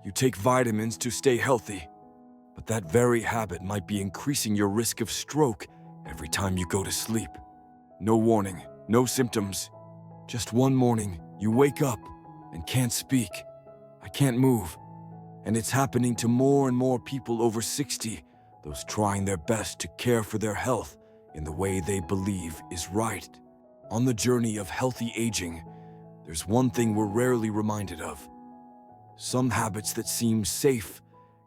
You take vitamins to stay healthy, but that very habit might be increasing your risk of stroke every time you go to sleep. No warning, no symptoms. Just one morning, you wake up and can't speak. I can't move. And it's happening to more and more people over 60, those trying their best to care for their health in the way they believe is right. On the journey of healthy aging, there's one thing we're rarely reminded of. Some habits that seem safe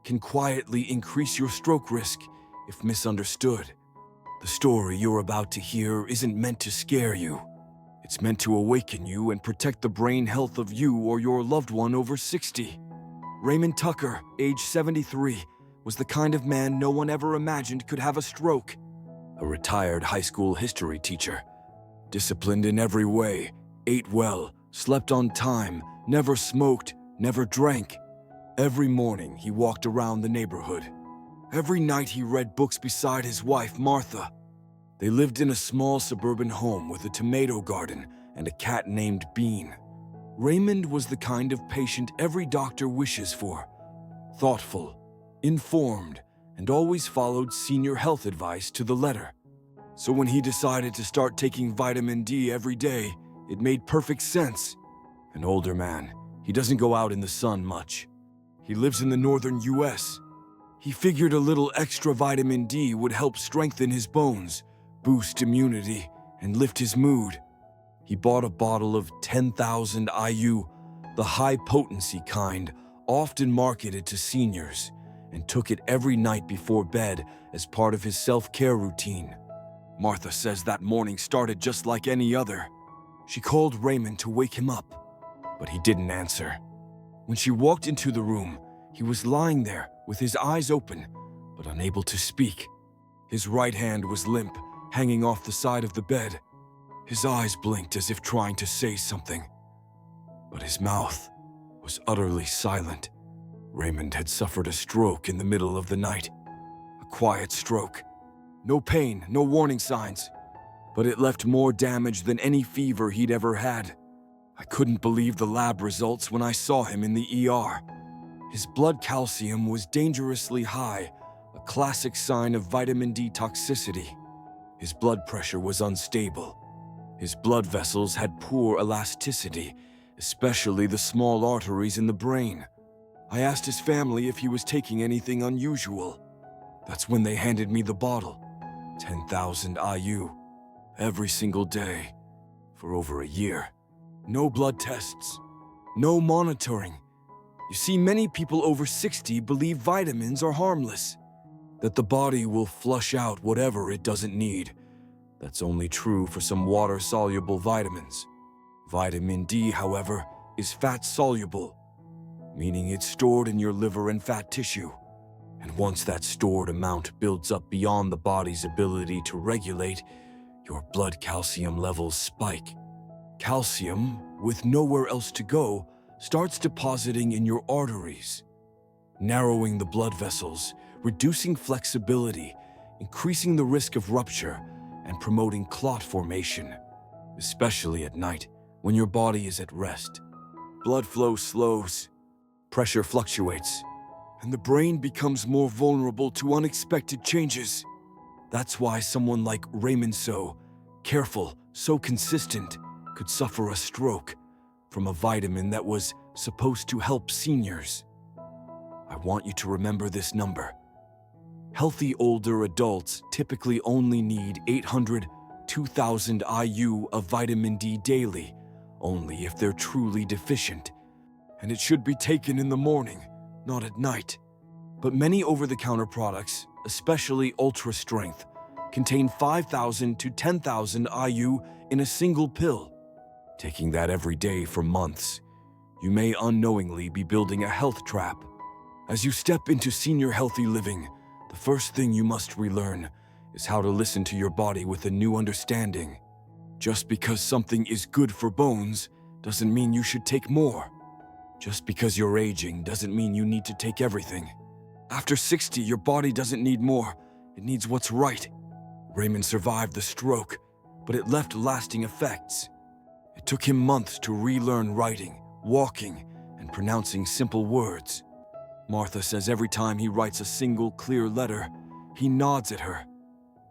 can quietly increase your stroke risk if misunderstood. The story you're about to hear isn't meant to scare you. It's meant to awaken you and protect the brain health of you or your loved one over 60. Raymond Tucker, age 73, was the kind of man no one ever imagined could have a stroke. A retired high school history teacher. Disciplined in every way, ate well, slept on time, never smoked, never drank. Every morning he walked around the neighborhood. Every night he read books beside his wife, Martha. They lived in a small suburban home with a tomato garden and a cat named Bean. Raymond was the kind of patient every doctor wishes for. Thoughtful, informed, and always followed senior health advice to the letter. So when he decided to start taking vitamin D every day, it made perfect sense. An older man, he doesn't go out in the sun much. He lives in the northern US. He figured a little extra vitamin D would help strengthen his bones, boost immunity, and lift his mood. He bought a bottle of 10,000 IU, the high-potency kind, often marketed to seniors, and took it every night before bed as part of his self-care routine. Martha says that morning started just like any other. She called Raymond to wake him up, but he didn't answer. When she walked into the room, he was lying there with his eyes open, but unable to speak. His right hand was limp, hanging off the side of the bed. His eyes blinked as if trying to say something, but his mouth was utterly silent. Raymond had suffered a stroke in the middle of the night. A quiet stroke. No pain, no warning signs, but it left more damage than any fever he'd ever had. I couldn't believe the lab results when I saw him in the ER. His blood calcium was dangerously high, a classic sign of vitamin D toxicity. His blood pressure was unstable. His blood vessels had poor elasticity, especially the small arteries in the brain. I asked his family if he was taking anything unusual. That's when they handed me the bottle, 10,000 IU, every single day, for over a year. No blood tests, no monitoring. You see, many people over 60 believe vitamins are harmless, that the body will flush out whatever it doesn't need. That's only true for some water-soluble vitamins. Vitamin D, however, is fat-soluble, meaning it's stored in your liver and fat tissue. And once that stored amount builds up beyond the body's ability to regulate, your blood calcium levels spike. Calcium, with nowhere else to go, starts depositing in your arteries, narrowing the blood vessels, reducing flexibility, increasing the risk of rupture, and promoting clot formation, especially at night when your body is at rest. Blood flow slows, pressure fluctuates, and the brain becomes more vulnerable to unexpected changes. That's why someone like Raymond, so careful, so consistent, could suffer a stroke from a vitamin that was supposed to help seniors. I want you to remember this number. Healthy older adults typically only need 800, 2,000 IU of vitamin D daily, only if they're truly deficient. And it should be taken in the morning, not at night. But many over-the-counter products, especially ultra-strength, contain 5,000 to 10,000 IU in a single pill. Taking that every day for months, you may unknowingly be building a health trap. As you step into senior healthy living, the first thing you must relearn is how to listen to your body with a new understanding. Just because something is good for bones doesn't mean you should take more. Just because you're aging doesn't mean you need to take everything. After 60, your body doesn't need more. It needs what's right. Raymond survived the stroke, but it left lasting effects. It took him months to relearn writing, walking, and pronouncing simple words. Martha says every time he writes a single clear letter, he nods at her,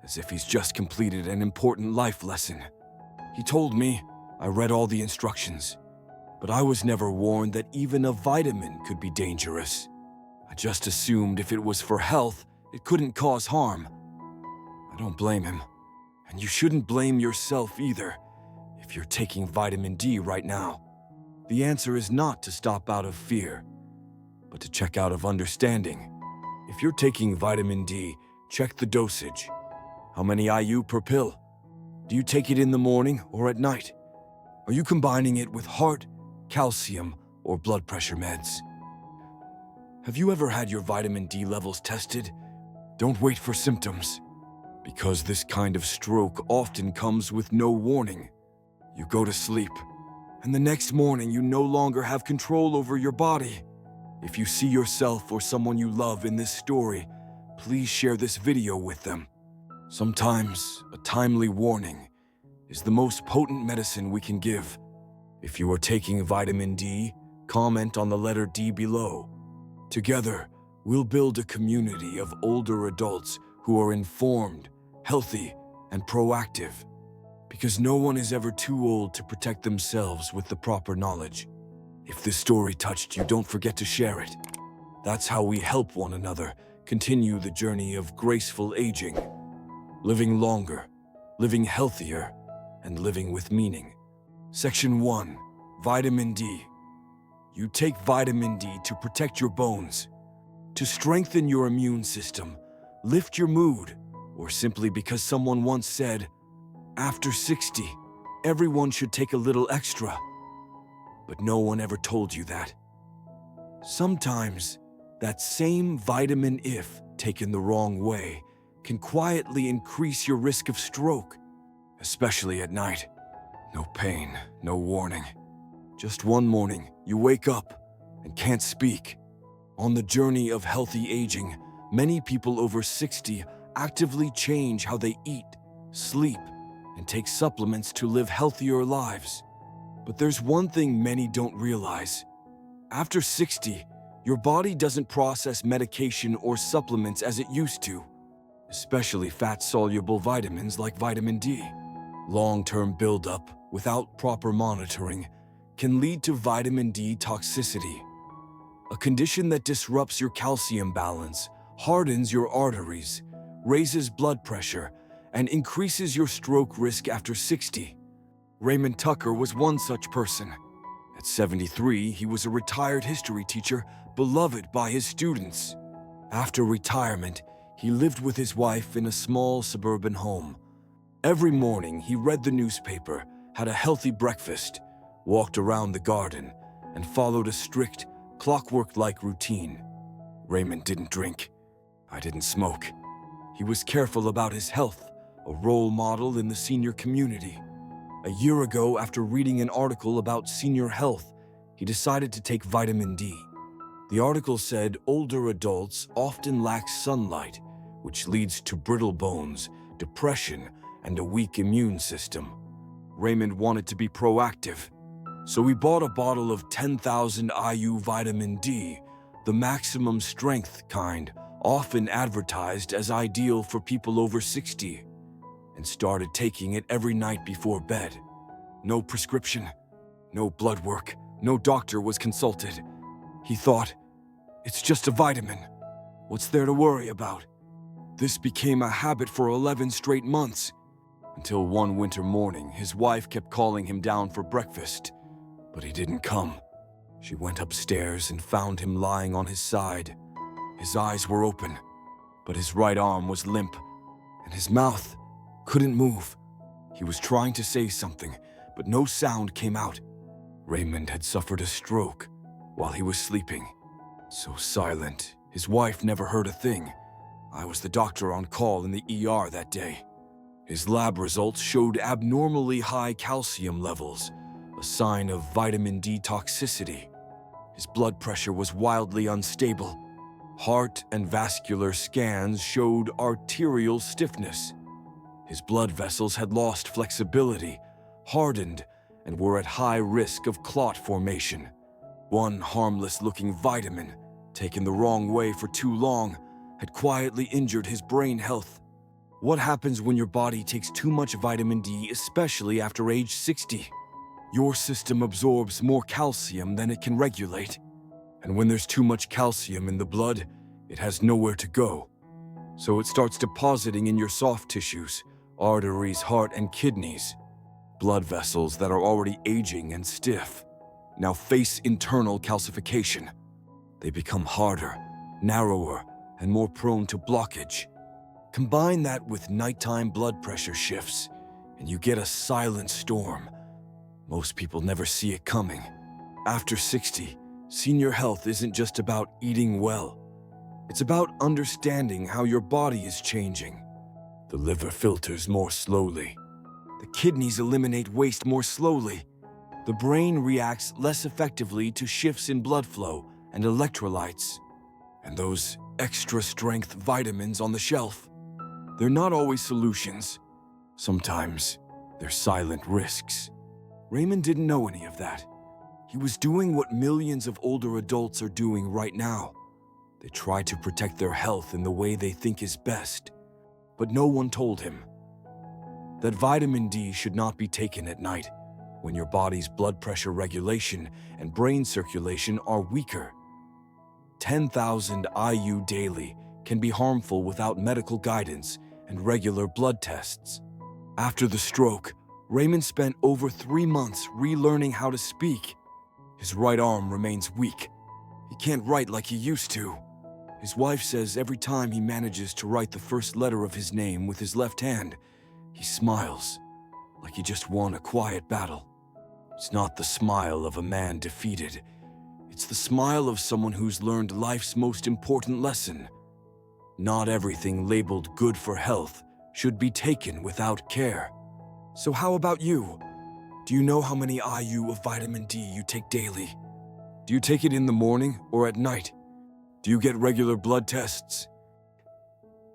as if he's just completed an important life lesson. He told me, I read all the instructions, but I was never warned that even a vitamin could be dangerous. I just assumed if it was for health, it couldn't cause harm. I don't blame him, and you shouldn't blame yourself either if you're taking vitamin D right now. The answer is not to stop out of fear, but to check out of understanding. If you're taking vitamin D, check the dosage. How many IU per pill? Do you take it in the morning or at night? Are you combining it with heart, calcium, or blood pressure meds? Have you ever had your vitamin D levels tested? Don't wait for symptoms, because this kind of stroke often comes with no warning. You go to sleep, and the next morning you no longer have control over your body. If you see yourself or someone you love in this story, please share this video with them. Sometimes a timely warning is the most potent medicine we can give. If you are taking vitamin D, comment on the letter D below. Together, we'll build a community of older adults who are informed, healthy, and proactive. Because no one is ever too old to protect themselves with the proper knowledge. If this story touched you, don't forget to share it. That's how we help one another continue the journey of graceful aging. Living longer, living healthier, and living with meaning. Section 1. Vitamin D. You take vitamin D to protect your bones, to strengthen your immune system, lift your mood, or simply because someone once said, after 60, everyone should take a little extra. But no one ever told you that. Sometimes, that same vitamin, if taken the wrong way, can quietly increase your risk of stroke, especially at night. No pain, no warning. Just one morning, you wake up and can't speak. On the journey of healthy aging, many people over 60 actively change how they eat, sleep, and take supplements to live healthier lives. But there's one thing many don't realize. After 60, your body doesn't process medication or supplements as it used to, especially fat-soluble vitamins like vitamin D. Long-term buildup without proper monitoring can lead to vitamin D toxicity, a condition that disrupts your calcium balance, hardens your arteries, raises blood pressure, and increases your stroke risk after 60. Raymond Tucker was one such person. At 73, he was a retired history teacher, beloved by his students. After retirement, he lived with his wife in a small suburban home. Every morning, he read the newspaper, had a healthy breakfast, walked around the garden, and followed a strict, clockwork-like routine. Raymond didn't drink. I didn't smoke. He was careful about his health, a role model in the senior community. A year ago, after reading an article about senior health, he decided to take vitamin D. The article said older adults often lack sunlight, which leads to brittle bones, depression, and a weak immune system. Raymond wanted to be proactive, so he bought a bottle of 10,000 IU vitamin D, the maximum strength kind, often advertised as ideal for people over 60, and started taking it every night before bed. No prescription, no blood work, no doctor was consulted. He thought, it's just a vitamin. What's there to worry about? This became a habit for 11 straight months, until one winter morning his wife kept calling him down for breakfast, but he didn't come. She went upstairs and found him lying on his side. His eyes were open, but his right arm was limp, and his mouth couldn't move. He was trying to say something, but no sound came out. Raymond had suffered a stroke while he was sleeping. So silent, his wife never heard a thing. I was the doctor on call in the ER that day. His lab results showed abnormally high calcium levels, a sign of vitamin D toxicity. His blood pressure was wildly unstable. Heart and vascular scans showed arterial stiffness. His blood vessels had lost flexibility, hardened, and were at high risk of clot formation. One harmless-looking vitamin taken the wrong way for too long, had quietly injured his brain health. What happens when your body takes too much vitamin D, especially after age 60? Your system absorbs more calcium than it can regulate. And when there's too much calcium in the blood, it has nowhere to go. So it starts depositing in your soft tissues, arteries, heart, and kidneys. Blood vessels that are already aging and stiff now face internal calcification. They become harder, narrower, and more prone to blockage. Combine that with nighttime blood pressure shifts, and you get a silent storm. Most people never see it coming. After 60, senior health isn't just about eating well. It's about understanding how your body is changing. The liver filters more slowly. The kidneys eliminate waste more slowly. The brain reacts less effectively to shifts in blood flow and electrolytes. And those extra strength vitamins on the shelf, they're not always solutions. Sometimes they're silent risks. Raymond didn't know any of that. He was doing what millions of older adults are doing right now. They try to protect their health in the way they think is best. But no one told him that vitamin D should not be taken at night when your body's blood pressure regulation and brain circulation are weaker. 10,000 IU daily can be harmful without medical guidance and regular blood tests. After the stroke, Raymond spent over 3 months relearning how to speak. His right arm remains weak. He can't write like he used to. His wife says every time he manages to write the first letter of his name with his left hand, he smiles, like he just won a quiet battle. It's not the smile of a man defeated. It's the smile of someone who's learned life's most important lesson. Not everything labeled good for health should be taken without care. So how about you? Do you know how many IU of vitamin D you take daily? Do you take it in the morning or at night? Do you get regular blood tests?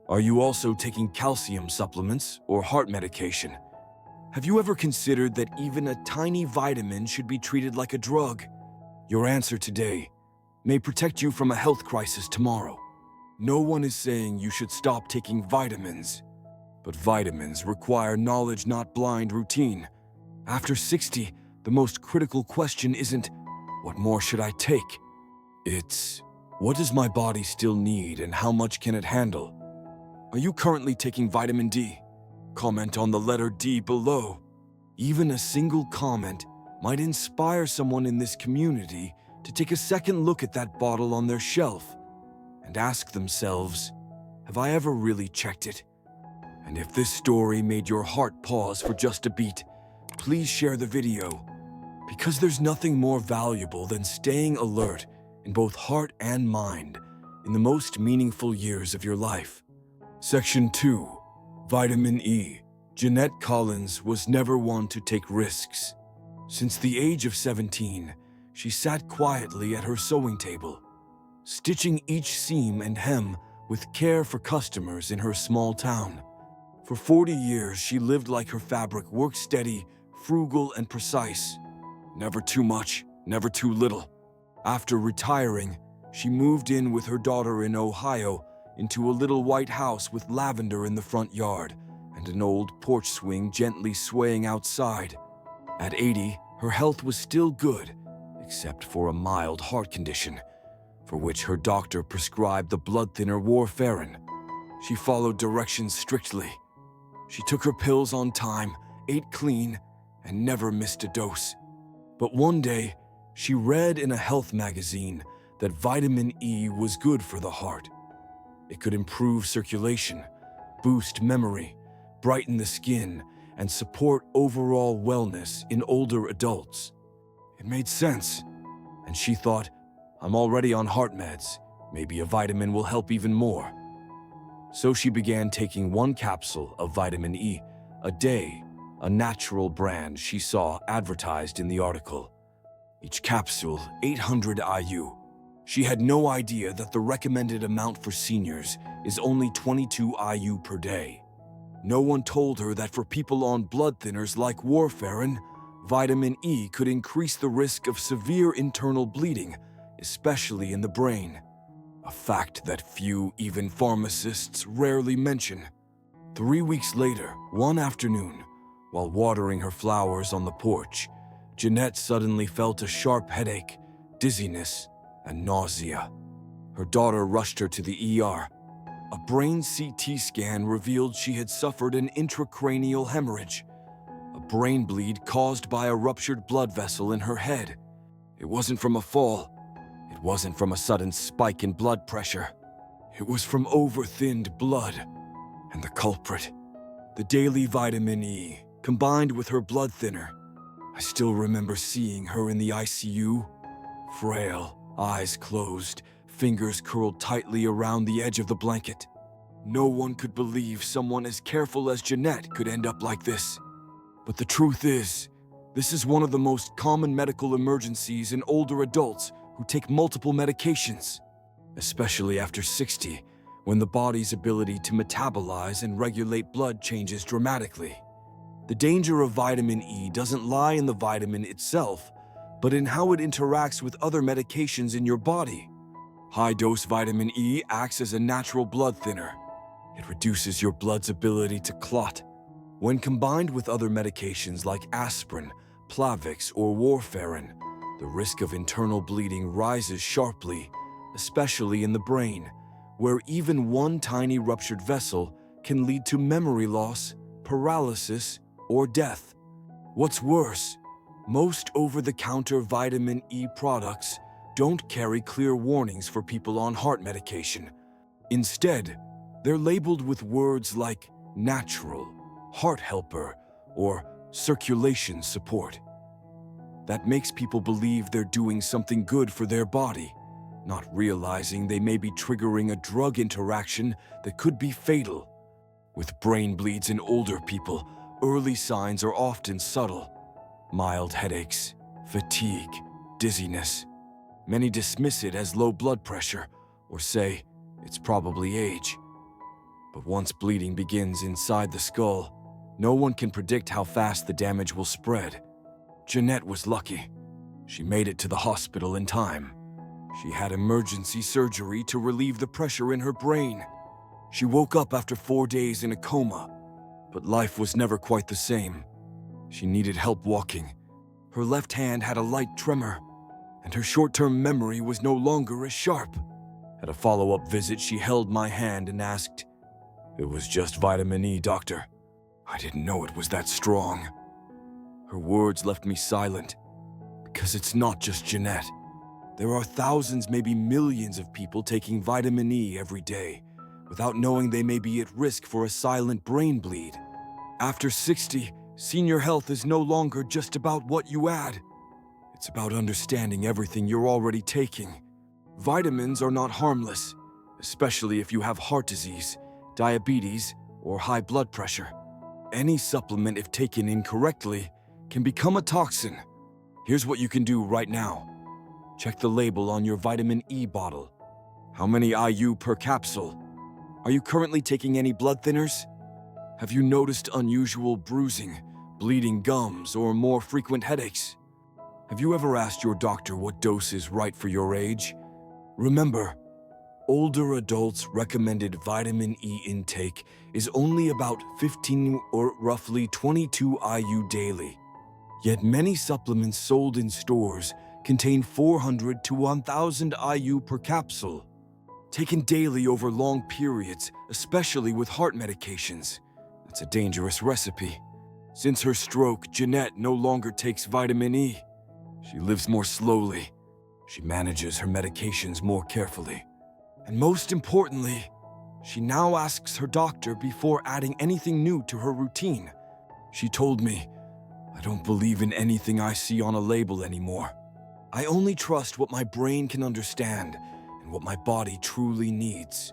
Are you also taking calcium supplements or heart medication? Have you ever considered that even a tiny vitamin should be treated like a drug? Your answer today may protect you from a health crisis tomorrow. No one is saying you should stop taking vitamins, but vitamins require knowledge, not blind routine. After 60, the most critical question isn't, what more should I take? It's, what does my body still need and how much can it handle? Are you currently taking vitamin D? Comment on the letter D below. Even a single comment might inspire someone in this community to take a second look at that bottle on their shelf and ask themselves, have I ever really checked it? And if this story made your heart pause for just a beat, please share the video, because there's nothing more valuable than staying alert in both heart and mind in the most meaningful years of your life. Section 2. Vitamin E. Jeanette Collins was never one to take risks. Since the age of 17, she sat quietly at her sewing table, stitching each seam and hem with care for customers in her small town. For 40 years, she lived like her fabric, worked steady, frugal, and precise. Never too much, never too little. After retiring, she moved in with her daughter in Ohio into a little white house with lavender in the front yard and an old porch swing gently swaying outside. At 80, her health was still good, except for a mild heart condition, for which her doctor prescribed the blood thinner warfarin. She followed directions strictly. She took her pills on time, ate clean, and never missed a dose. But one day, she read in a health magazine that vitamin E was good for the heart. It could improve circulation, boost memory, brighten the skin, and support overall wellness in older adults. It made sense, and she thought, I'm already on heart meds. Maybe a vitamin will help even more. So she began taking 1 capsule of vitamin E a day, a natural brand she saw advertised in the article. Each capsule, 800 IU. She had no idea that the recommended amount for seniors is only 22 IU per day. No one told her that for people on blood thinners like warfarin, vitamin E could increase the risk of severe internal bleeding, especially in the brain. a fact that few, even pharmacists, rarely mention. 3 weeks later, one afternoon, while watering her flowers on the porch, Jeanette suddenly felt a sharp headache, dizziness, and nausea. Her daughter rushed her to the ER. A brain CT scan revealed she had suffered an intracranial hemorrhage, a brain bleed caused by a ruptured blood vessel in her head. It wasn't from a fall. It wasn't from a sudden spike in blood pressure. It was from over-thinned blood. And the culprit, the daily vitamin E, combined with her blood thinner. I still remember seeing her in the ICU, frail, eyes closed, fingers curled tightly around the edge of the blanket. No one could believe someone as careful as Jeanette could end up like this. But the truth is, this is one of the most common medical emergencies in older adults who take multiple medications, especially after 60, when the body's ability to metabolize and regulate blood changes dramatically. The danger of vitamin E doesn't lie in the vitamin itself, but in how it interacts with other medications in your body. High-dose vitamin E acts as a natural blood thinner. It reduces your blood's ability to clot. When combined with other medications like aspirin, Plavix, or warfarin, the risk of internal bleeding rises sharply, especially in the brain, where even one tiny ruptured vessel can lead to memory loss, paralysis, or death. What's worse, most over-the-counter vitamin E products don't carry clear warnings for people on heart medication. Instead, they're labeled with words like natural, heart helper, or circulation support. That makes people believe they're doing something good for their body, not realizing they may be triggering a drug interaction that could be fatal. With brain bleeds in older people, early signs are often subtle. Mild headaches, fatigue, dizziness. Many dismiss it as low blood pressure or say it's probably age. But once bleeding begins inside the skull, no one can predict how fast the damage will spread. Jeanette was lucky. She made it to the hospital in time. She had emergency surgery to relieve the pressure in her brain. She woke up after 4 days in a coma, but life was never quite the same. She needed help walking. Her left hand had a light tremor, and her short-term memory was no longer as sharp. At a follow-up visit, she held my hand and asked, "It was just vitamin E, doctor. I didn't know it was that strong." Her words left me silent, because it's not just Jeanette. There are thousands, maybe millions of people taking vitamin E every day, without knowing they may be at risk for a silent brain bleed. After 60, senior health is no longer just about what you add. It's about understanding everything you're already taking. Vitamins are not harmless, especially if you have heart disease, diabetes, or high blood pressure. Any supplement, if taken incorrectly, can become a toxin. Here's what you can do right now. Check the label on your vitamin E bottle. How many IU per capsule? Are you currently taking any blood thinners? Have you noticed unusual bruising, bleeding gums, or more frequent headaches? Have you ever asked your doctor what dose is right for your age? Remember, older adults' recommended vitamin E intake is only about 15 or roughly 22 IU daily. Yet many supplements sold in stores contain 400 to 1,000 IU per capsule. Taken daily over long periods, especially with heart medications, that's a dangerous recipe. Since her stroke, Jeanette no longer takes vitamin E. She lives more slowly. She manages her medications more carefully. And most importantly, she now asks her doctor before adding anything new to her routine. She told me, "I don't believe in anything I see on a label anymore. I only trust what my brain can understand and what my body truly needs."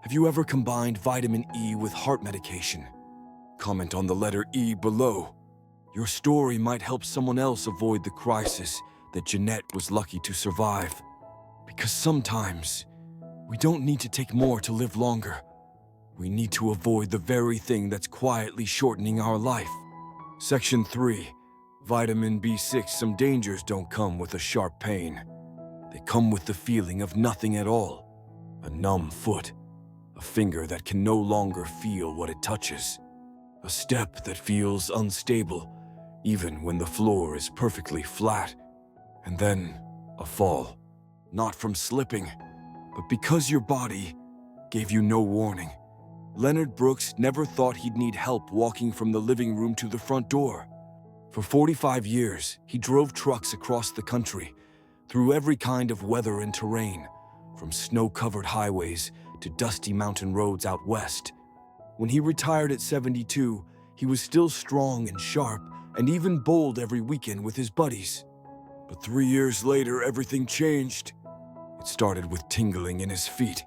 Have you ever combined vitamin E with heart medication? Comment on the letter E below. Your story might help someone else avoid the crisis that Jeanette was lucky to survive. Because sometimes, we don't need to take more to live longer. We need to avoid the very thing that's quietly shortening our life. Section 3. Vitamin B6. Some dangers don't come with a sharp pain. They come with the feeling of nothing at all. A numb foot, a finger that can no longer feel what it touches, a step that feels unstable even when the floor is perfectly flat, and then a fall, not from slipping, but because your body gave you no warning. Leonard Brooks never thought he'd need help walking from the living room to the front door. For 45 years, he drove trucks across the country, through every kind of weather and terrain, from snow-covered highways to dusty mountain roads out west. When he retired at 72, he was still strong and sharp and even bowled every weekend with his buddies. But 3 years later, everything changed. It started with tingling in his feet.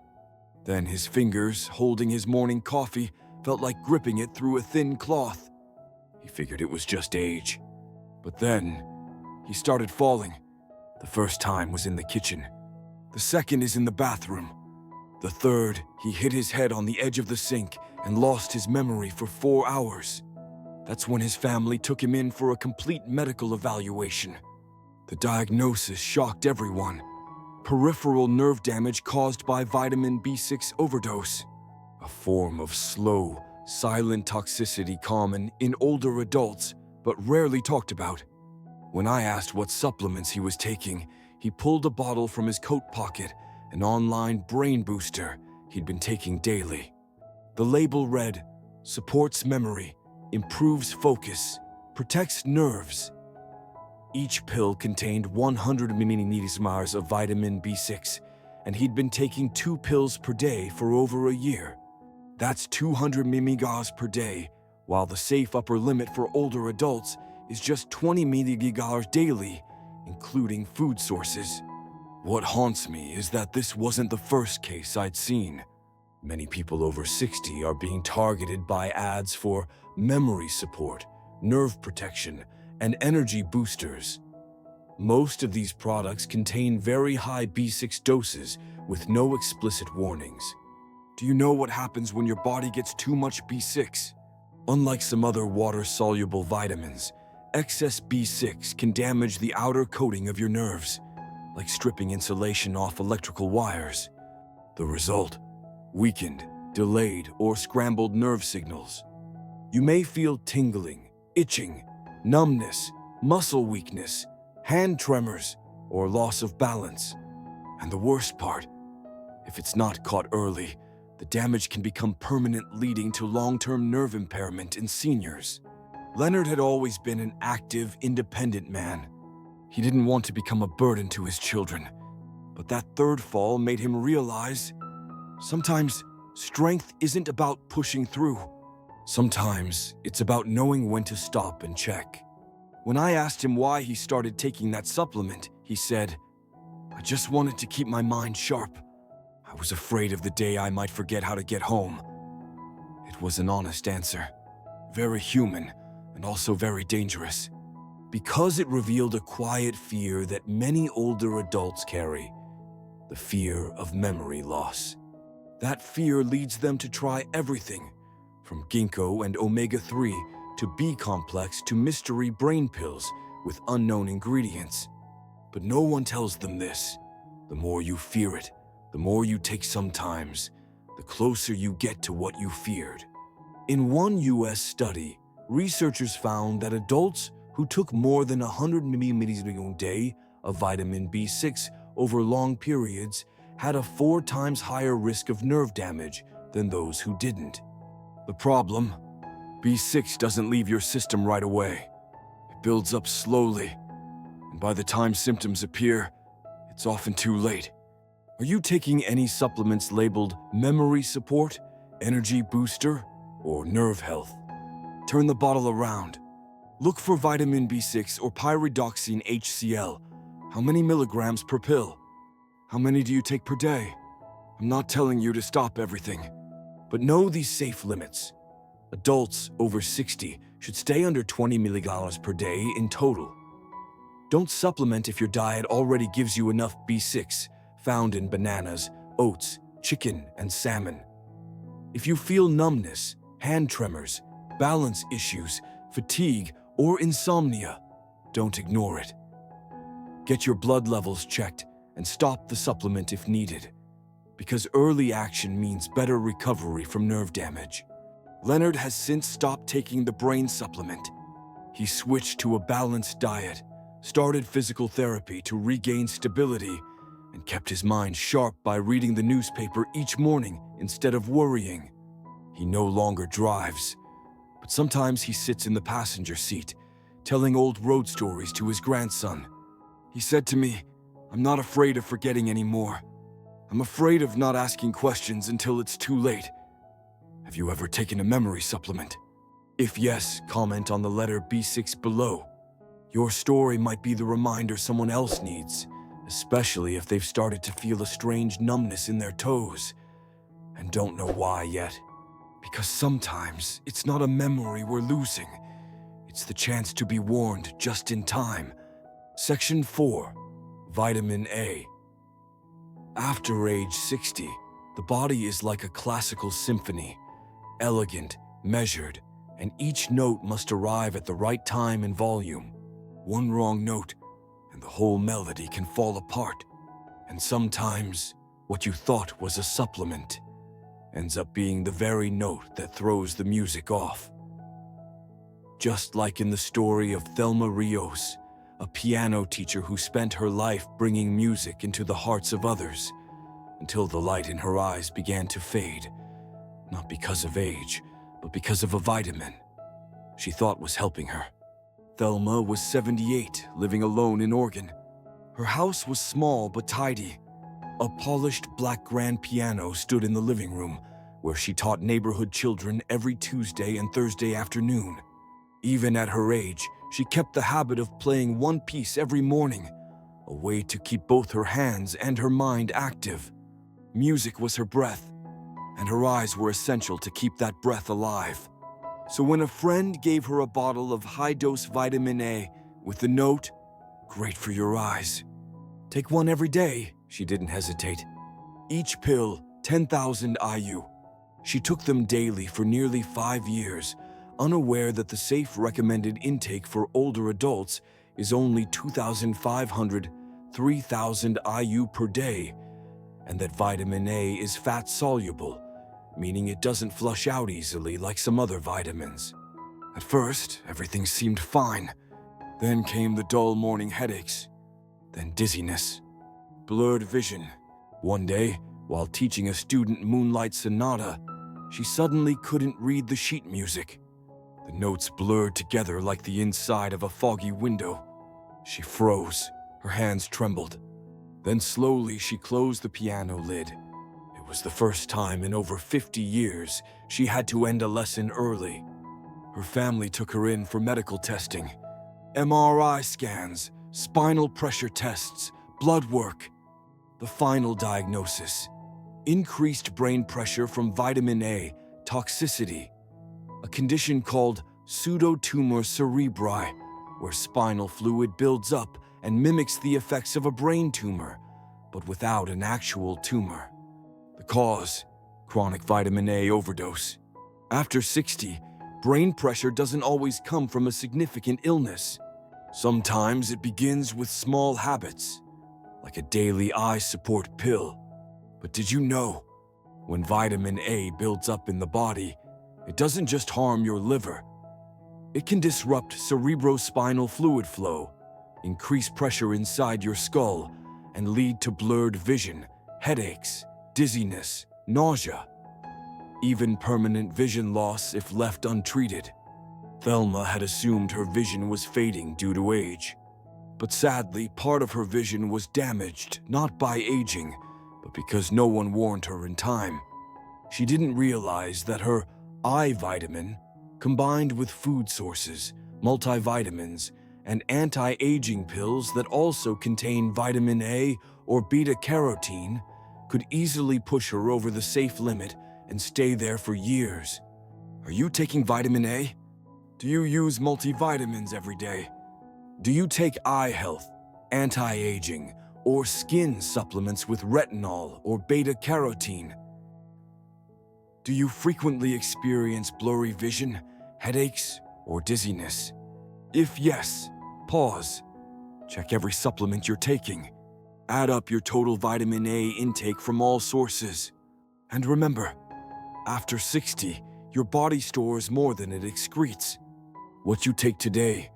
Then his fingers, holding his morning coffee, felt like gripping it through a thin cloth. He figured it was just age. But then, he started falling. The first time was in the kitchen. The second is in the bathroom. The third, he hit his head on the edge of the sink and lost his memory for 4 hours. That's when his family took him in for a complete medical evaluation. The diagnosis shocked everyone. Peripheral nerve damage caused by vitamin B6 overdose, a form of slow, silent toxicity common in older adults but rarely talked about. When I asked what supplements he was taking, he pulled a bottle from his coat pocket, an online brain booster he'd been taking daily. The label read, "Supports memory, improves focus, protects nerves." Each pill contained 100 milliliters of vitamin B6, and he'd been taking 2 pills per day for over a year. That's 200 milliliters per day, while the safe upper limit for older adults is just 20 milliliters daily, including food sources. What haunts me is that this wasn't the first case I'd seen. Many people over 60 are being targeted by ads for memory support, nerve protection, and energy boosters. Most of these products contain very high B6 doses with no explicit warnings. Do you know what happens when your body gets too much B6? Unlike some other water-soluble vitamins, excess B6 can damage the outer coating of your nerves, like stripping insulation off electrical wires. The result? Weakened, delayed, or scrambled nerve signals. You may feel tingling, itching, numbness, muscle weakness, hand tremors, or loss of balance. And the worst part, if it's not caught early, the damage can become permanent, leading to long-term nerve impairment in seniors. Leonard had always been an active, independent man. He didn't want to become a burden to his children. But that third fall made him realize sometimes strength isn't about pushing through. Sometimes it's about knowing when to stop and check. When I asked him why he started taking that supplement, he said, "I just wanted to keep my mind sharp. I was afraid of the day I might forget how to get home." It was an honest answer, very human and also very dangerous, because it revealed a quiet fear that many older adults carry, the fear of memory loss. That fear leads them to try everything, from ginkgo and omega-3 to B-complex to mystery brain pills with unknown ingredients. But no one tells them this. The more you fear it, the more you take sometimes, the closer you get to what you feared. In one US study, researchers found that adults who took more than 100 milliliters a day of vitamin B6 over long periods had a 4 times higher risk of nerve damage than those who didn't. The problem? B6 doesn't leave your system right away. It builds up slowly, and by the time symptoms appear, it's often too late. Are you taking any supplements labeled memory support, energy booster, or nerve health? Turn the bottle around. Look for vitamin B6 or pyridoxine HCl. How many milligrams per pill? How many do you take per day? I'm not telling you to stop everything, but know these safe limits. Adults over 60 should stay under 20 milligrams per day in total. Don't supplement if your diet already gives you enough B6 found in bananas, oats, chicken, and salmon. If you feel numbness, hand tremors, balance issues, fatigue, or insomnia, don't ignore it. Get your blood levels checked and stop the supplement if needed. because early action means better recovery from nerve damage. Leonard has since stopped taking the brain supplement. He switched to a balanced diet, started physical therapy to regain stability, and kept his mind sharp by reading the newspaper each morning instead of worrying. He no longer drives, but sometimes he sits in the passenger seat, telling old road stories to his grandson. He said to me, "I'm not afraid of forgetting anymore. I'm afraid of not asking questions until it's too late." Have you ever taken a memory supplement? If yes, comment on the letter B6 below. Your story might be the reminder someone else needs, especially if they've started to feel a strange numbness in their toes and don't know why yet. Because sometimes it's not a memory we're losing, it's the chance to be warned just in time. Section 4. Vitamin A. After age 60, the body is like a classical symphony, elegant, measured, and each note must arrive at the right time and volume. One wrong note, and the whole melody can fall apart. And sometimes, what you thought was a supplement ends up being the very note that throws the music off. Just like in the story of Thelma Rios, a piano teacher who spent her life bringing music into the hearts of others, until the light in her eyes began to fade, not because of age, but because of a vitamin she thought was helping her. Thelma was 78, living alone in Oregon. Her house was small but tidy. A polished black grand piano stood in the living room, where she taught neighborhood children every Tuesday and Thursday afternoon. Even at her age, she kept the habit of playing one piece every morning, a way to keep both her hands and her mind active. Music was her breath, and her eyes were essential to keep that breath alive. So when a friend gave her a bottle of high-dose vitamin A with the note, "Great for your eyes. Take one every day," she didn't hesitate. Each pill, 10,000 IU. She took them daily for nearly 5 years, unaware that the safe recommended intake for older adults is only 2,500, 3,000 IU per day, and that vitamin A is fat-soluble, meaning it doesn't flush out easily like some other vitamins. At first, everything seemed fine. Then came the dull morning headaches, then dizziness, blurred vision. One day, while teaching a student Moonlight Sonata, she suddenly couldn't read the sheet music. The notes blurred together like the inside of a foggy window. She froze, her hands trembled. Then slowly she closed the piano lid. It was the first time in over 50 years she had to end a lesson early. Her family took her in for medical testing. MRI scans, spinal pressure tests, blood work. The final diagnosis: increased brain pressure from vitamin A, toxicity, a condition called pseudotumor cerebri, where spinal fluid builds up and mimics the effects of a brain tumor, but without an actual tumor. The cause: chronic vitamin A overdose. After 60, brain pressure doesn't always come from a significant illness. Sometimes it begins with small habits, like a daily eye support pill. But did you know, when vitamin A builds up in the body, it doesn't just harm your liver. It can disrupt cerebrospinal fluid flow, increase pressure inside your skull, and lead to blurred vision, headaches, dizziness, nausea, even permanent vision loss if left untreated. Thelma had assumed her vision was fading due to age. But sadly, part of her vision was damaged, not by aging, but because no one warned her in time. She didn't realize that her eye vitamin, combined with food sources, multivitamins, and anti-aging pills that also contain vitamin A or beta-carotene, could easily push her over the safe limit and stay there for years. Are you taking vitamin A? Do you use multivitamins every day? Do you take eye health, anti-aging, or skin supplements with retinol or beta-carotene? Do you frequently experience blurry vision, headaches, or dizziness? If yes, pause. Check every supplement you're taking. Add up your total vitamin A intake from all sources. And remember, after 60, your body stores more than it excretes. What you take today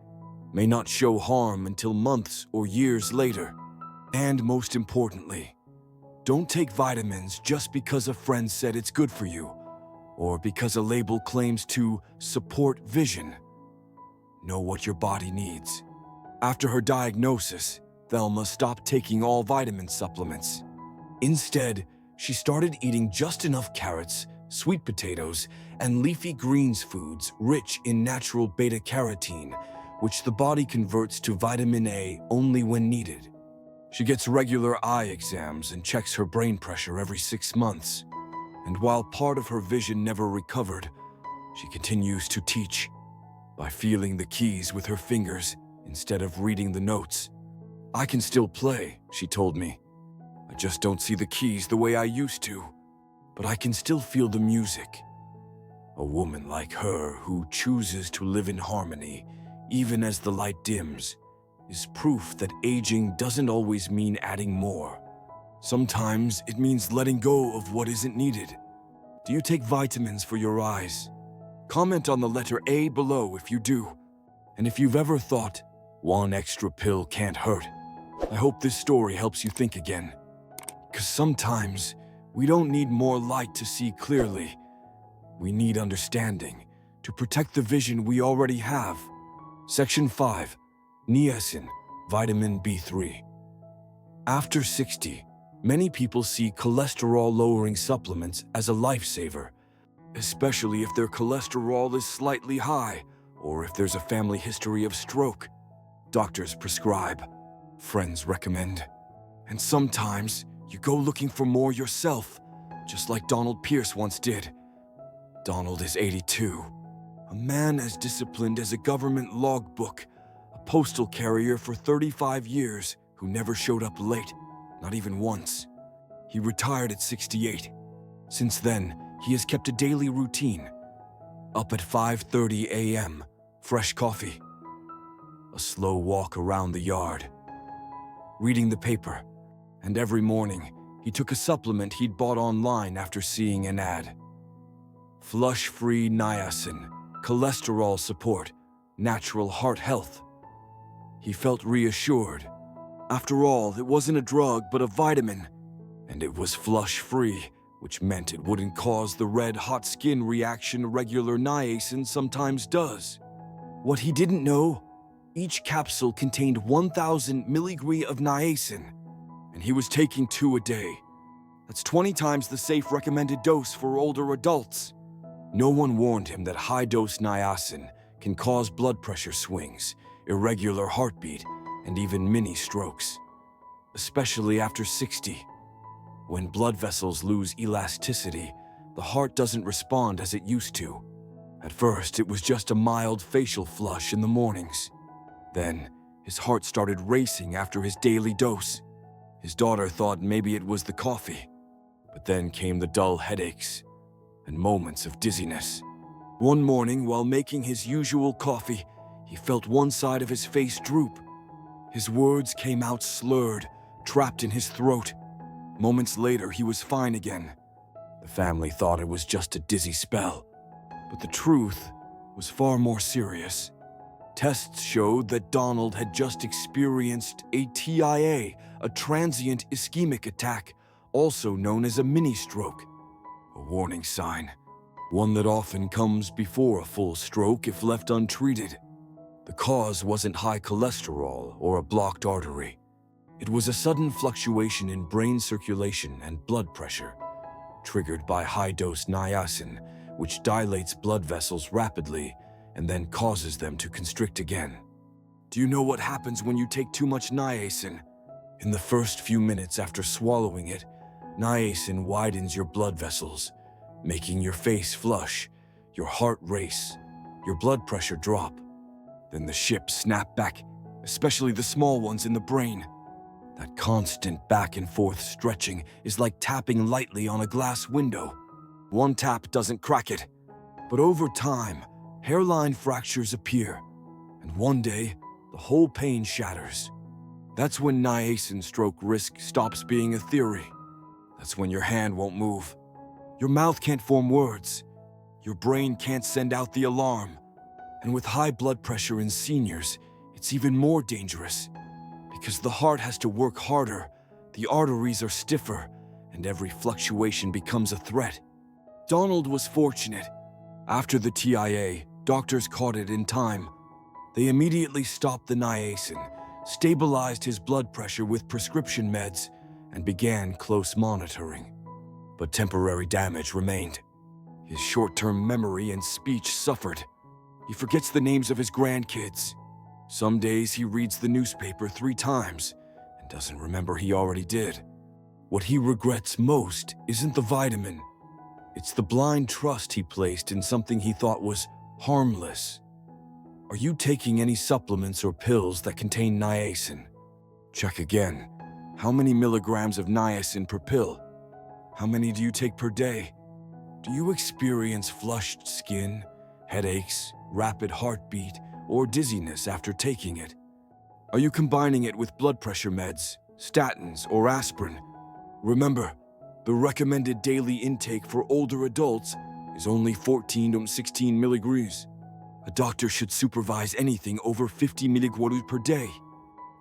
may not show harm until months or years later. And most importantly, don't take vitamins just because a friend said it's good for you, or because a label claims to support vision. Know what your body needs. After her diagnosis, Thelma stopped taking all vitamin supplements. Instead, she started eating just enough carrots, sweet potatoes, and leafy greens foods rich in natural beta-carotene, which the body converts to vitamin A only when needed. She gets regular eye exams and checks her brain pressure every 6 months. And while part of her vision never recovered, she continues to teach by feeling the keys with her fingers instead of reading the notes. I can still play, she told me. I just don't see the keys the way I used to, but I can still feel the music. A woman like her who chooses to live in harmony, even as the light dims, is proof that aging doesn't always mean adding more. Sometimes it means letting go of what isn't needed. Do you take vitamins for your eyes? Comment on the letter A below if you do. And if you've ever thought, one extra pill can't hurt, I hope this story helps you think again. Because sometimes we don't need more light to see clearly. We need understanding to protect the vision we already have. Section 5. Niacin, vitamin B3. After 60, many people see cholesterol-lowering supplements as a lifesaver, especially if their cholesterol is slightly high or if there's a family history of stroke. Doctors prescribe, friends recommend, and sometimes you go looking for more yourself, just like Donald Pierce once did. Donald is 82, a man as disciplined as a government logbook, a postal carrier for 35 years who never showed up late, not even once. He retired at 68. Since then, he has kept a daily routine. Up at 5:30 a.m., fresh coffee, a slow walk around the yard, reading the paper, and every morning he took a supplement he'd bought online after seeing an ad. Flush-free niacin, cholesterol support, natural heart health. He felt reassured. After all, it wasn't a drug but a vitamin, and it was flush-free, which meant it wouldn't cause the red-hot skin reaction regular niacin sometimes does. What he didn't know, each capsule contained 1,000 milligrams of niacin, and he was taking 2 a day. That's 20 times the safe recommended dose for older adults. No one warned him that high-dose niacin can cause blood pressure swings, irregular heartbeat, and even mini strokes, especially after 60. When blood vessels lose elasticity, the heart doesn't respond as it used to. At first, it was just a mild facial flush in the mornings. Then, his heart started racing after his daily dose. His daughter thought maybe it was the coffee, but then came the dull headaches and moments of dizziness. One morning, while making his usual coffee, he felt one side of his face droop. His words came out slurred, trapped in his throat. Moments later, he was fine again. The family thought it was just a dizzy spell, but the truth was far more serious. Tests showed that Donald had just experienced a TIA, a transient ischemic attack, also known as a mini-stroke. A warning sign, one that often comes before a full stroke if left untreated. The cause wasn't high cholesterol or a blocked artery. It was a sudden fluctuation in brain circulation and blood pressure, triggered by high-dose niacin, which dilates blood vessels rapidly and then causes them to constrict again. Do you know what happens when you take too much niacin? In the first few minutes after swallowing it, niacin widens your blood vessels, making your face flush, your heart race, your blood pressure drop. Then the ships snap back, especially the small ones in the brain. That constant back and forth stretching is like tapping lightly on a glass window. One tap doesn't crack it, but over time, hairline fractures appear, and one day, the whole pane shatters. That's when niacin stroke risk stops being a theory. That's when your hand won't move. Your mouth can't form words. Your brain can't send out the alarm. And with high blood pressure in seniors, it's even more dangerous. Because the heart has to work harder, the arteries are stiffer, and every fluctuation becomes a threat. Donald was fortunate. After the TIA, doctors caught it in time. They immediately stopped the niacin, stabilized his blood pressure with prescription meds, and began close monitoring. But temporary damage remained. His short-term memory and speech suffered. He forgets the names of his grandkids. Some days he reads the newspaper 3 times and doesn't remember he already did. What he regrets most isn't the vitamin. It's the blind trust he placed in something he thought was harmless. Are you taking any supplements or pills that contain niacin? Check again. How many milligrams of niacin per pill? How many do you take per day? Do you experience flushed skin, headaches, rapid heartbeat, or dizziness after taking it? Are you combining it with blood pressure meds, statins, or aspirin? Remember, the recommended daily intake for older adults is only 14 to 16 milligrams. A doctor should supervise anything over 50 milligrams per day.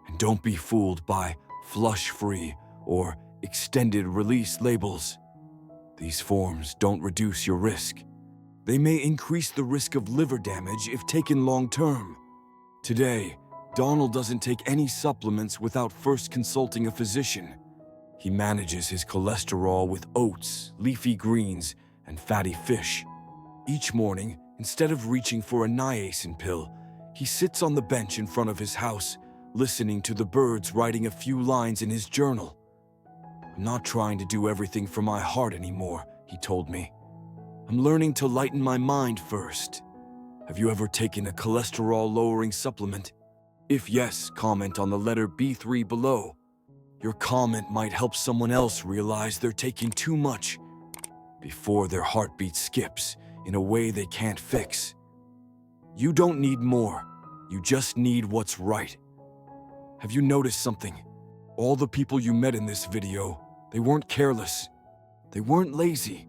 And don't be fooled by flush-free or extended-release labels. These forms don't reduce your risk. They may increase the risk of liver damage if taken long-term. Today, Donald doesn't take any supplements without first consulting a physician. He manages his cholesterol with oats, leafy greens, and fatty fish. Each morning, instead of reaching for a niacin pill, he sits on the bench in front of his house, listening to the birds writing a few lines in his journal. "I'm not trying to do everything for my heart anymore," he told me. "I'm learning to lighten my mind first." Have you ever taken a cholesterol-lowering supplement? If yes, comment on the letter B3 below. Your comment might help someone else realize they're taking too much before their heartbeat skips in a way they can't fix. You don't need more. You just need what's right. Have you noticed something? All the people you met in this video, they weren't careless. They weren't lazy.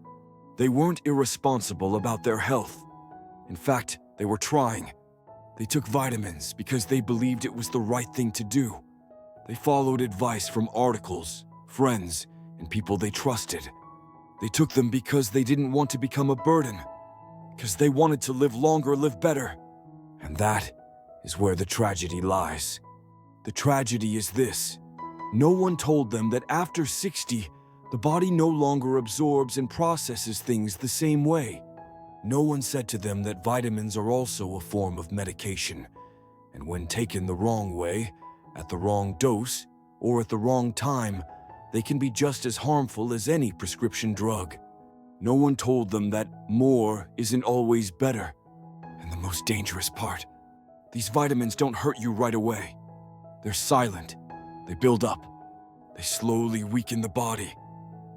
They weren't irresponsible about their health. In fact, they were trying. They took vitamins because they believed it was the right thing to do. They followed advice from articles, friends, and people they trusted. They took them because they didn't want to become a burden, because they wanted to live longer, live better. And that is where the tragedy lies. The tragedy is this: no one told them that after 60, the body no longer absorbs and processes things the same way. No one said to them that vitamins are also a form of medication, and when taken the wrong way, at the wrong dose, or at the wrong time, they can be just as harmful as any prescription drug. No one told them that more isn't always better. And the most dangerous part, these vitamins don't hurt you right away. They're silent. They build up. They slowly weaken the body,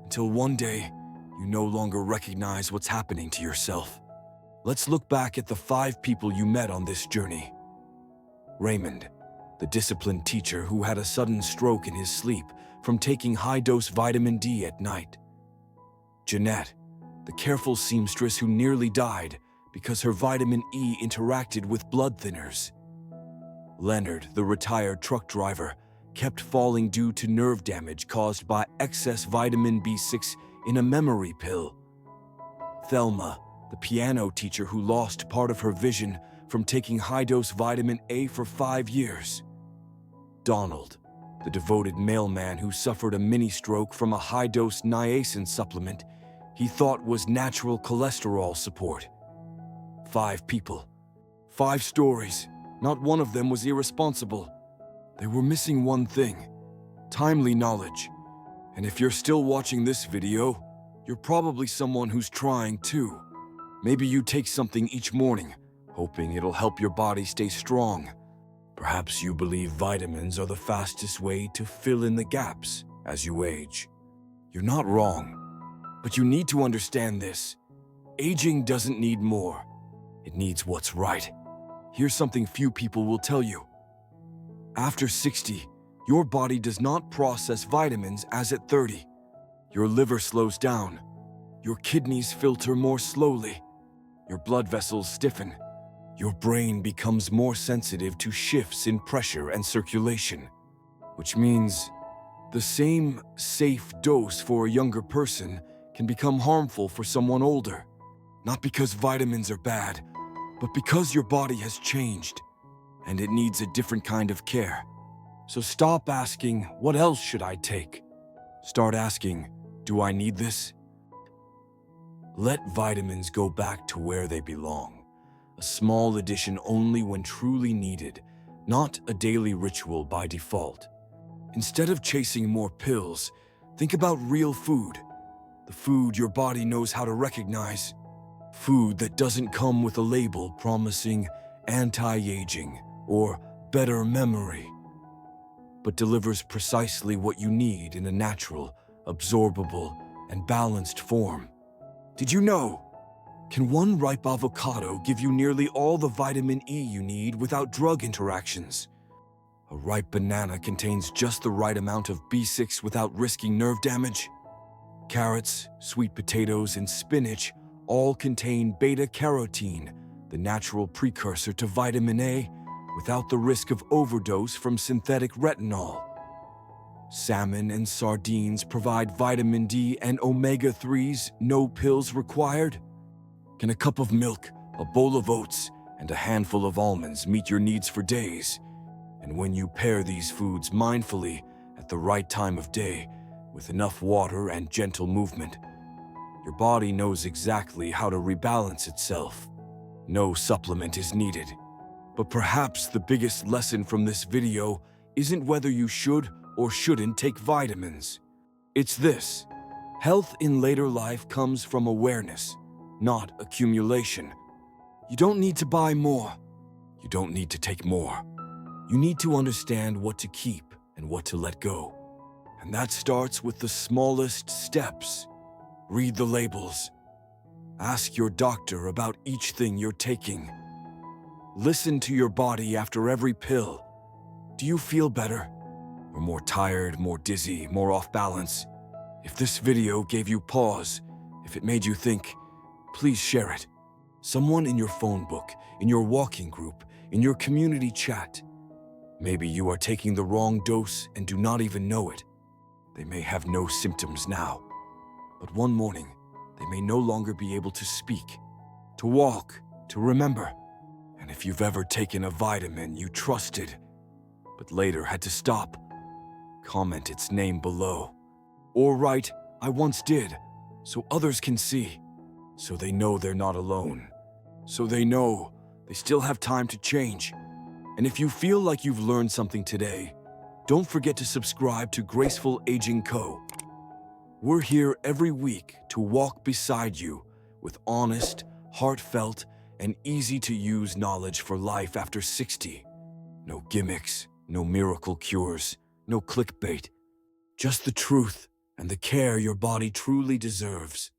until one day, you no longer recognize what's happening to yourself. Let's look back at the 5 people you met on this journey. Raymond, the disciplined teacher who had a sudden stroke in his sleep from taking high-dose vitamin D at night. Jeanette, the careful seamstress who nearly died because her vitamin E interacted with blood thinners. Leonard, the retired truck driver, kept falling due to nerve damage caused by excess vitamin B6 in a memory pill. Thelma, the piano teacher who lost part of her vision from taking high-dose vitamin A for 5 years. Donald, the devoted mailman who suffered a mini-stroke from a high-dose niacin supplement he thought was natural cholesterol support. 5 people. 5 stories. Not one of them was irresponsible. They were missing one thing: timely knowledge. And if you're still watching this video, you're probably someone who's trying too. Maybe you take something each morning, hoping it'll help your body stay strong. Perhaps you believe vitamins are the fastest way to fill in the gaps as you age. You're not wrong, but you need to understand this. Aging doesn't need more. It needs what's right. Here's something few people will tell you. After 60, Your body does not process vitamins as at 30. Your liver slows down. Your kidneys filter more slowly. Your blood vessels stiffen. Your brain becomes more sensitive to shifts in pressure and circulation, which means the same safe dose for a younger person can become harmful for someone older. Not because vitamins are bad, but because your body has changed and it needs a different kind of care. So stop asking, what else should I take? Start asking, do I need this? Let vitamins go back to where they belong. A small addition only when truly needed, not a daily ritual by default. Instead of chasing more pills, think about real food. The food your body knows how to recognize. Food that doesn't come with a label promising anti-aging or better memory, but delivers precisely what you need in a natural, absorbable, and balanced form. Did you know? Can one ripe avocado give you nearly all the vitamin E you need without drug interactions? A ripe banana contains just the right amount of B6 without risking nerve damage. Carrots, sweet potatoes, and spinach all contain beta-carotene, the natural precursor to vitamin A, without the risk of overdose from synthetic retinol. Salmon and sardines provide vitamin D and omega-3s, no pills required. Can a cup of milk, a bowl of oats, and a handful of almonds meet your needs for days? And when you pair these foods mindfully at the right time of day, with enough water and gentle movement, your body knows exactly how to rebalance itself. No supplement is needed. But perhaps the biggest lesson from this video isn't whether you should or shouldn't take vitamins. It's this: health in later life comes from awareness, not accumulation. You don't need to buy more. You don't need to take more. You need to understand what to keep and what to let go. And that starts with the smallest steps. Read the labels. Ask your doctor about each thing you're taking. Listen to your body after every pill. Do you feel better? Or more tired, more dizzy, more off balance? If this video gave you pause, if it made you think, please share it. Someone in your phone book, in your walking group, in your community chat. Maybe you are taking the wrong dose and do not even know it. They may have no symptoms now, but one morning, they may no longer be able to speak, to walk, to remember. And if you've ever taken a vitamin you trusted, but later had to stop, comment its name below. Or write, I once did, so others can see, so they know they're not alone, so they know they still have time to change. And if you feel like you've learned something today, don't forget to subscribe to Graceful Aging Co. We're here every week to walk beside you with honest, heartfelt, and easy-to-use knowledge for life after 60. No gimmicks, no miracle cures, no clickbait. Just the truth and the care your body truly deserves.